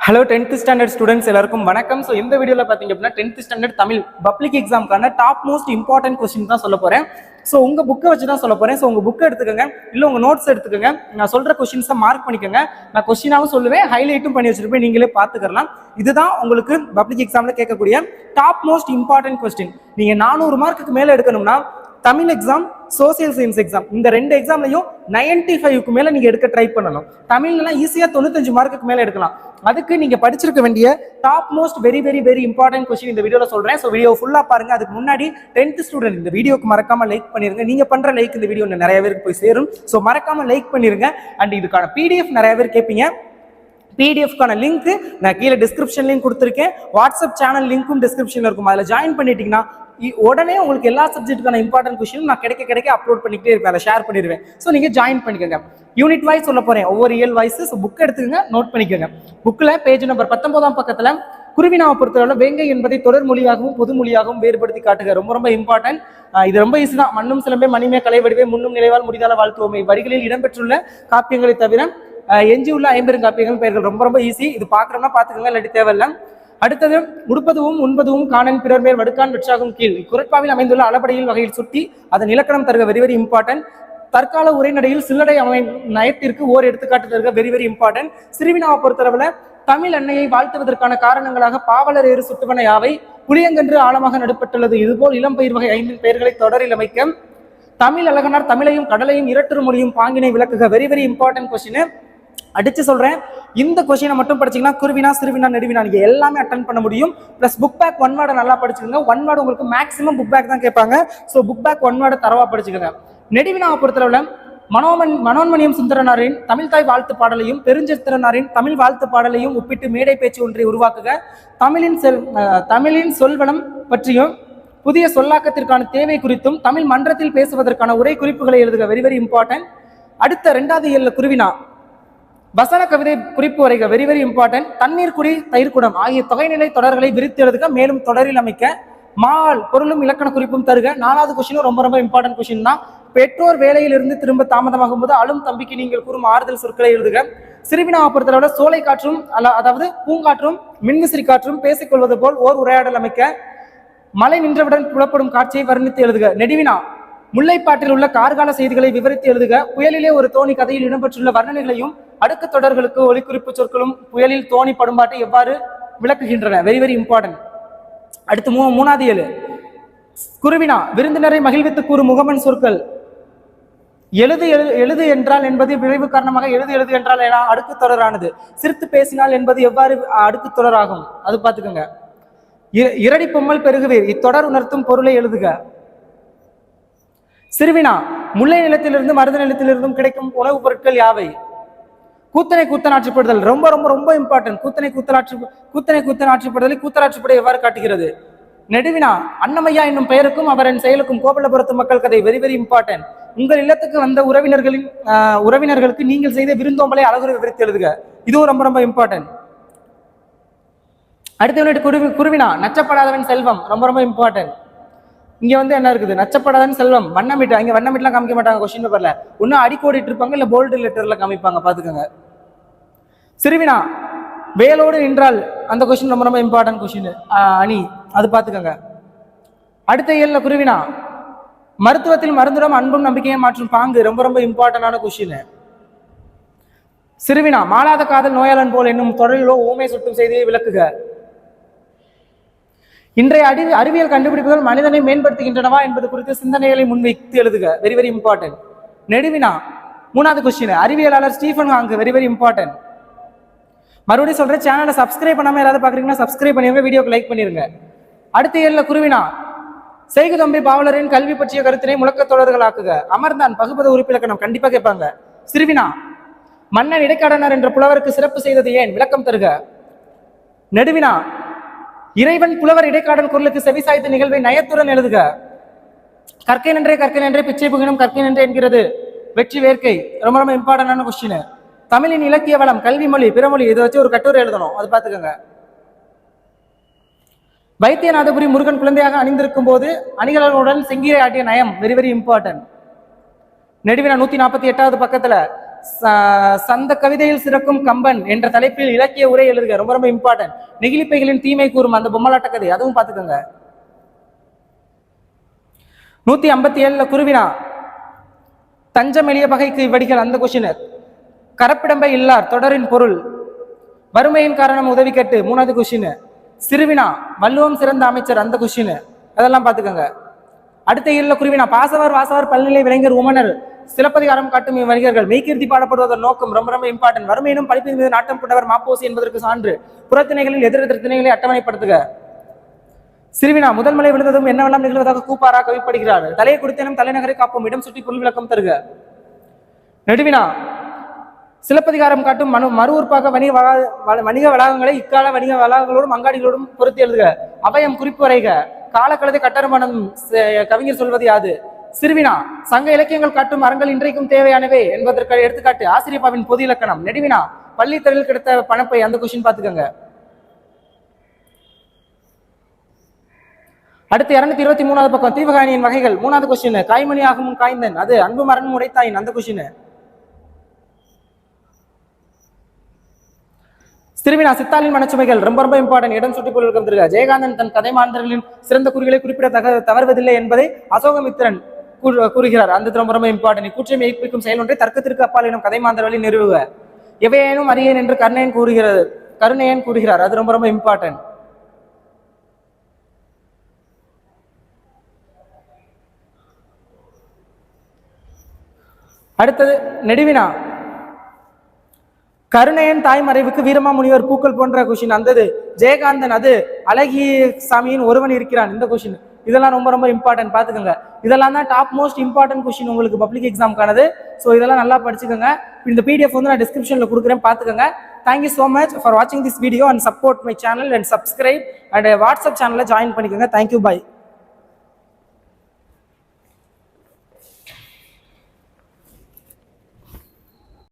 Hello 10th standard students எல்லாருக்கும் வணக்கம். So இந்த வீடியோவில் பார்த்தீங்க அப்படின்னா 10th ஸ்டாண்டர்ட் தமிழ் பப்ளிக் எக்ஸாமுக்கான டாப் மோஸ்ட் இம்பார்ட்டன்ட் கொஸ்டின் தான் சொல்ல போகிறேன். ஸோ உங்கள் புக்கை வச்சு தான் சொல்ல போகிறேன். ஸோ உங்கள் புக்கை எடுத்துக்கோங்க, இல்லை உங்கள் நோட்ஸ் எடுத்துக்கோங்க. நான் சொல்கிற கொஸ்டின்ஸை மார்க் பண்ணிக்கோங்க. நான் கொஸ்டினாகவும் சொல்லுவேன், ஹைலைட்டும் பண்ணி வச்சுருப்பேன், நீங்களே பார்த்துக்கலாம். இதுதான் உங்களுக்கு பப்ளிக் எக்ஸாமில் கேட்கக்கூடிய டாப் மோஸ்ட் இம்பார்ட்டன்ட் கொஸ்டின். நீங்கள் 400 மார்க்குக்கு மேலே எடுக்கணும்னா Tamil exam, social science exam, இந்த 2 எக்ஸாம்லையும் 95க்கு மேலே நீங்கள் எடுக்க ட்ரை பண்ணணும். தமிழ்லாம் ஈஸியாக 95 மார்க்குக்கு மேலே எடுக்கலாம். அதுக்கு நீங்க படிச்சிருக்க வேண்டிய top most very very very important question இந்த வீடியோல சொல்றேன். ஸோ வீடியோ ஃபுல்லா பாருங்க. அதுக்கு முன்னாடி 10th ஸ்டூடெண்ட் இந்த வீடியோக்கு மறக்காம லைக் பண்ணிருங்க. நீங்க பண்ற லைக் இந்த வீடியோ நிறைய பேருக்கு போய் சேரும். ஸோ மறக்காம லைக் பண்ணிருங்க. அண்ட் இதுக்கான பிடிஎஃப் நிறைய பேர் கேட்பீங்க. பிடிஎஃப்கான லிங்க் நான் கீழே டிஸ்கிரிப்ஷன்லையும் கொடுத்துருக்கேன். வாட்ஸ்அப் சேனல் லிங்க்கும் டிஸ்கிரிப்ஷன்ல இருக்கும். அதில் ஜாயின் பண்ணிட்டீங்கன்னா உடனே உங்களுக்கு எல்லா சப்ஜெக்ட்டுக்கான இம்பார்ட்டன்ட் கொஸ்டின் நான் கிடைக்க அப்லோட் பண்ணிக்கிட்டே இருப்பேன், அதை ஷேர் பண்ணிடுவேன். ஸோ நீங்க ஜாயின் பண்ணிக்கோங்க. யூனிட் வைஸ் சொல்ல போறேன், ஒவ்வொரு இயல் வைஸ். ஸோ புக் எடுத்துக்கோங்க, நோட் பண்ணிக்கோங்க. புக்கில் பேஜ் நம்பர் 19ஆம் பக்கத்தில் குருவினாவை பொறுத்தவரை வேங்கை என்பதை தொடர் மொழியாகவும் பொது மொழியாகவும் வேறுபடுத்தி காட்டுக. ரொம்ப ரொம்ப இம்பார்ட்டன்ட். இது ரொம்ப ஈஸி தான். மண்ணும் சிலம்பே மணிமே கலை வடிவே முன்னும் நிலைவால் முடிதால வாழ்த்துவோமே வரிகளில் இடம்பெற்றுள்ள காப்பியங்களை தவிர எஞ்சியுள்ள 50 காப்பியங்கள் பெயர்கள். ரொம்ப ரொம்ப ஈஸி. இது பார்க்கறோம்னா பார்த்துக்கோங்க, இல்லாட்டி தேவையில்லை. அடுத்தது உடுப்பதுவும் உண்பதுவும் காணன் பிறர் மேல் வடுக்கான் வெற்றாகும் கீழ். குரட்பாவில் அமைந்துள்ள அளபடையில் வகையில் சுட்டி அதன் இலக்கணம் தருக. Very very important. தற்கால உரைநடையில் சில்லடை நயத்திற்கு ஓர் எடுத்துக்காட்டு தருக. Very very important. சிறுவினாவை பொறுத்தளவுல தமிழ் அன்னையை வாழ்த்துவதற்கான காரணங்களாக பாவலர் ஏறு சுட்டுவன யாவை? புளியங்கன்று ஆழமாக நடுப்பட்டுள்ளது. இதுபோல் இளம்பயிர் வகை 5 பெயர்களை தொடரில் அமைக்க. தமிழ் அழகனார் தமிழையும் கடலையும் இரட்டர் மொழியும் பாங்கினை விளக்குக. Very very important question. அடிச்சு சொல்றேன், இந்த கொஸ்டினை மட்டும் படிச்சீங்கன்னா குருவினா, சிறுவினா, நெடுவினா நீங்க எல்லாமே அட்டன் பண்ண முடியும். பிளஸ் புக் பேக் 1 வேர்டை நல்லா படிச்சுக்கோங்க. 1 வேர்டு உங்களுக்கு மேக்ஸிமம் புக் பேக் தான் கேட்பாங்க. ஸோ புக் பேக் 1 வேர்டை தரவா படிச்சுக்கோங்க. நெடுவினாவை பொறுத்தளவுல மனோன்மணியம் சுந்தரனாரின் தமிழ்தாய் வாழ்த்து பாடலையும் பெருஞ்சித்திரனாரின் தமிழ் வாழ்த்து பாடலையும் ஒப்பிட்டு மேடை பேச்சு ஒன்றை உருவாக்குக. தமிழின் சொல்வளம் பற்றியும் புதிய சொல்லாக்கத்திற்கான தேவை குறித்தும் தமிழ் மன்றத்தில் பேசுவதற்கான உரை குறிப்புகளை எழுதுக. Very very important. அடுத்த 2வது இயல்ல குருவினா வசன கவிதை குறிப்பு வரைக. Very very important. தண்ணீர் குடி தயிர்குடம் ஆகிய தொகைநிலை தொடர்களை விரித்து எழுதுக. மேலும் தொடரில் அமைக்க. மால் பொருளும் இலக்கண குறிப்பும் தருக. 4வது கொஸ்டினும் ரொம்ப ரொம்ப இம்பார்ட்டன்ட் கொஸ்டின் தான். பெற்றோர் வேலையில் இருந்து திரும்ப தாமதமாகும் போது அழும் தம்பிக்கு நீங்கள் கூறும் ஆறுதல் சொற்களை எழுதுக. சிறுவினாவை பொறுத்தளவுல சோலை காற்றும் அதாவது பூங்காற்றும் மின்விசிறி காற்றும் பேசிக்கொள்வது போல் ஓர் உரையாடல் அமைக்க. மழை நின்றவுடன் புலப்படும் காட்சியை வர்ணித்து எழுதுக. நெடுவினா முல்லைப்பாட்டில் உள்ள கார்கால செய்திகளை விவரித்து எழுதுக. புயலிலே ஒரு தோணி கதையில் இடம்பெற்றுள்ள வர்ணனைகளையும் அடுக்கு தொடர்களுக்கு ஒலிக்குறிப்பு சொற்களும் புயலில் தோணி படும்பாட்டை எவ்வாறு விளக்குகின்றன. Very very important. அடுத்து 3வது இயல் குருவினா விருந்தினரை மகிழ்வித்து கூறும் முகமன் சொற்கள். எழுது என்றால் என்பது விளைவு காரணமாக எழுது என்றால் அடுக்கு தொடரானது. சிரித்து பேசினால் என்பது எவ்வாறு அடுக்கு தொடராகும் அது பார்த்துக்கோங்க. இரடி பொம்மல் பெருகுவீர் இத்தொடர் உணர்த்தும் பொருளை எழுதுக. சிறுவினா முல்லை நிலத்திலிருந்து மருத நிலத்திலிருந்தும் கிடைக்கும் உணவுப் பொருட்கள் யாவை? கூத்தனை கூத்தனாற்றுப்படுதல். ரொம்ப ரொம்ப ரொம்ப இம்பார்ட்டன்ட். கூத்தனை கூத்தனாற்றுப்படுதலை கூத்தனாற்றுப்படை எவ்வாறு காட்டுகிறது? நெடுவினா அன்னமையா என்னும் பெயருக்கும் அவரின் செயலுக்கும் கோபலபுரத்து மக்கள் கதை. Very very important. உங்கள் இல்லத்துக்கு வந்த உறவினர்களுக்கு நீங்கள் செய்த விருந்தோம்பலை அழகுரை விவரித்து எழுதுக. இதுவும் ரொம்ப ரொம்ப இம்பார்ட்டன்ட். அடுத்த குருவினா நச்சப்படாதவன் செல்வம். ரொம்ப ரொம்ப இம்பார்ட்டன்ட். இங்க என்ன இருக்குது? நச்சப்படாதவன் செல்வம். வண்ணமிட்டு இங்க வண்ணமிட்டுலாம் காமிக்க மாட்டாங்க கொஸ்டின் பேப்பர்ல. ஒன்னும் அடிக்கோடிட்டு இருப்பாங்க, இல்ல போல்டு லெட்டர்ல காமிப்பாங்க, பாத்துக்கோங்க. சிறுவினா வேலோடு நின்றால் அந்த கொஸ்டின் ரொம்ப ரொம்ப இம்பார்ட்டன்ட் கொஸ்டின். அணி அது பாத்துக்கோங்க. அடுத்த இயல்ல குருவினா மருத்துவத்தில் மருந்துடம் அன்பும் நம்பிக்கையை மாற்றும் பாங்கு. ரொம்ப ரொம்ப இம்பார்ட்டன்டான கொஸ்டின். சிறுவினா மாளாத காதல் நோயாளன் போல் என்னும் தொடரிலோ ஊமை சுட்டும் செய்தியை விளக்குக. இன்றைய அறிவியல் கண்டுபிடிப்புகள் மனிதனை மேம்படுத்துகின்றனவா என்பது குறித்து சிந்தனைகளை முன்வைத்து எழுதுக. Very very important. நெடுவினா 3வது கொஸ்டின் அறிவியலாளர் ஸ்டீஃபன் ஹாங். Very very important. மறுபடியும் சொல்றேன், சேனலை சப்ஸ்கிரைப் பண்ணாம யாராவது பாக்குறீங்கன்னா சப்ஸ்கிரைப் பண்ணிருங்க, வீடியோக்கு லைக் பண்ணிருங்க. அடுத்த இயல்ல குருவினா செய்கு தம்பி பாவலரின் கல்வி பற்றிய கருத்தினை முழக்க தொடர்களாக்குக. அமர்ந்தான் பகுபத உறுப்பிலக்கணம் கண்டிப்பா கேட்பாங்க. சிறுவினா மன்னன் இடைக்காடனர் என்ற புலவருக்கு சிறப்பு செய்தது ஏன்? விளக்கம் தருக. நெடுவினா இறைவன் புலவர் இடைக்காடல் குரலுக்கு செவிசாய்த்த நிகழ்வை நயத்துடன் எழுதுக. கற்கை நன்றே பிச்சை புகினும் கற்கை நன்றே என்கிறது வெற்றி வேர்க்கை. ரொம்ப ரொம்ப இம்பார்ட்டன்டான கொஸ்டின். தமிழின் இலக்கிய வளம் கல்வி மொழி பிறமொழி இதை வச்சு ஒரு கட்டுரை எழுதணும், அது பார்த்துக்கோங்க. வைத்தியநாதபுரி முருகன் குழந்தையாக அணிந்திருக்கும் போது அணிகளுடன் செங்கீரை ஆட்டிய நயம். Very very important. நெடுவினா 148வது பக்கத்துல சந்த கவிதையில் சிறக்கும் கம்பன் என்ற தலைப்பில் இலக்கிய உரை எழுதுக. ரொம்ப ரொம்ப இம்பார்ட்டன்ட். நெகிழிப்பைகளின் தீமை கூறும் அந்த பொம்மலாட்ட கதை, அதுவும் பார்த்துக்கோங்க. 157 குருவினா தஞ்சம் எளிய பகைக்கு வடிகள், அந்த கொஸ்டின். கரப்பிடம்பை இல்லார் தொடரின் பொருள். வறுமையின் காரணம் உதவி கேட்டு, 3வது கொஸ்டின். சிறுவினா வள்ளுவம் சிறந்த அமைச்சர், அந்த கொஸ்டின். அதெல்லாம் பார்த்துக்கோங்க. அடுத்த இல்ல குருவினா பாசவர் வாசவர் பல்நிலை விளைஞர் உமனர் சிலப்பதிகாரம் காட்டும் வணிகர்கள் மெய்கீர்த்தி பாடப்படுவதன் நோக்கம் ரொம்ப ரொம்ப இம்பார்ட்டன்ட். வறுமையினும் படிப்பின் மீது நாட்டம் கொண்டவர் மாப்போசி என்பதற்கு சான்று. புறத்திணைகளில் எதிரெதிர் திணைகளை அட்டவணைப்படுத்துக. சிறுவினா முதல் மலை விழுந்ததும் என்னவெல்லாம் நிகழ்வதாக கூப்பாரா கவிப்படுகிறார். தலையை கொடுத்தேனும் தலைநகரை காப்போம், இடம் சுற்றி பொருள் விளக்கம் தருக. நெடுவினா சிலப்பதிகாரம் காட்டும் மறு உறுப்பாக வணிக வளாகங்களை இக்கால வணிக வளாகங்களோடும் அங்காடிகளோடும் பொருத்தி எழுதுக. அபயம் குறிப்பு வரைக. காலக்கழுதை கட்டரமானம் கவிஞர் சொல்வது யாது? சிறுவினா சங்க இலக்கியங்கள் காட்டும் அறங்கள் இன்றைக்கும் தேவையானவே என்பதற்கு எடுத்துக்காட்டு ஆசிரியப்பாவின் பொது இலக்கணம். நெடுவினா பள்ளி தொழில் கிடைத்த பணப்பை, அந்த கொஸ்டின் பார்த்துக்கோங்க. அடுத்து 223வது பக்கம் தீவகாணியின் வகைகள், 3வது கொஸ்டின். காய்மணி ஆகும் காய்ந்தன், அது அன்பு மரணம் உடைத்தாயின், அந்த கொஸ்டின். சிறுவினா சித்தாளின் மனச்சுமைகள், ரொம்ப ரொம்ப இம்பார்ட்டன்ட். இடம் சுட்டி பொருள் தருக. ஜெயகாந்தன் தன் கதை மாந்தர்களின் சிறந்த குறிகளை குறிப்பிட தவறுவதில்லை என்பதை அசோகமித்திரன் கூறுகிறார், அந்த ரொம்ப ரொம்ப இம்பார்ட்டன்ட். கூற்றை மெய்ப்பிக்கும் செயல் ஒன்றை தர்க்கத்திற்கு அப்பால் எனும் கதை மாந்தர்களில் நிறுவுக. எவையேனும் அறியேன் என்று கருணையன் கூறுகிறார், அது ரொம்ப ரொம்ப இம்பார்ட்டன்ட். அடுத்தது நெடுவினா கருணையன் தாய் மறைவுக்கு வீரமா முனிவர் பூக்கள் போன்ற கொஸ்டின். அந்தது ஜெயகாந்தன், அது அழகிய சாமியின் ஒருவன் இருக்கிறான், இந்த கொஸ்டின். இதெல்லாம் ரொம்ப ரொம்ப இம்பார்ட்டன்ட், பார்த்துக்கோங்க. இதெல்லாம் தான் டாப் மோஸ்ட் இம்பார்ட்டன்ட் கொஸ்டின் உங்களுக்கு பப்ளிக் எக்ஸாமுக்கானது. ஸோ இதெல்லாம் நல்லா படிச்சுக்கோங்க. இந்த PDF வந்து நான் டிஸ்கிரிப்ஷனில் கொடுக்குறேன், பார்த்துக்கோங்க. தேங்க்யூ ஸோ மச் ஃபார் வாட்சிங் this video and support my channel and subscribe and WhatsApp சேனலில் ஜாயின் பண்ணிக்கோங்க. தேங்க்யூ, பாய்.